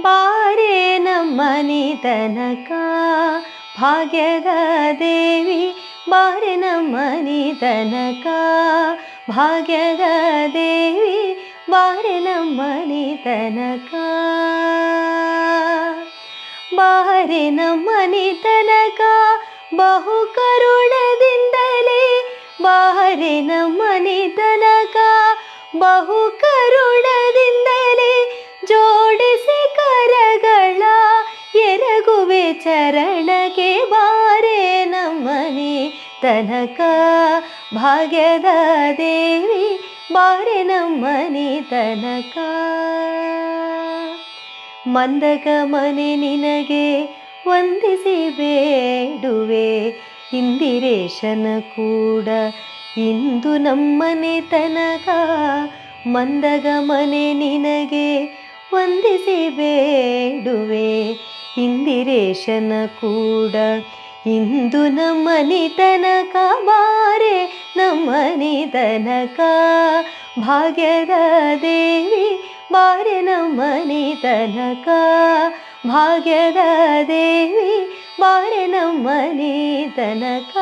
ಬಾರೆ ನಮ್ಮನೆ ತನಕ ಭಾಗ್ಯದ ದೇವಿ ಬಾರೆ ನಮ್ಮನೆ ತನಕ ಭಾಗ್ಯದ ದೇವಿ ಬಾರೆ ನಮ್ಮನೆ ತನಕ ಬಾರೆ ನಮ್ಮನೆ ತನಕ ಬಹು ಕರುಣದಿಂದಲೇ ಬಾರೆ ನಮ್ಮನೆ ತನಕ ಬಹು ಕರುಣದಿಂದಲೇ ಜೋಡಿಸಿ ಕರಗಳ ಎರಗುವೆ ಚರಣಕ್ಕೆ ಬಾರೆ ನಮ್ಮನೆ ತನಕ ಭಾಗ್ಯದ ದೇವಿ ಬಾರೆ ನಮ್ಮನೆ ತನಕ ಮಂದಗಮನೆ ನಿನಗೆ ವಂದಿಸಿ ಬೇಡುವೆ ಇಂದಿರೇಶನ ಕೂಡ ಇಂದು ನಮ್ಮನೆ ತನಕ ಮಂದಗಮನೆ ನಿನಗೆ ವಂದಿಸಿ ಬೇಡುವೆ ಇಂದಿರೇಶನ ಕೂಡ ಇಂದು ನಮ್ಮನೆ ತನಕ ಬಾರೆ ನಮ್ಮನೆ ತನಕ ಭಾಗ್ಯದ ದೇವಿ ಬಾರೆ ನಮ್ಮನೆ ತನಕ ಭಾಗ್ಯದ ದೇವಿ ಬಾರೆ ನಮ್ಮನೆ ತನಕ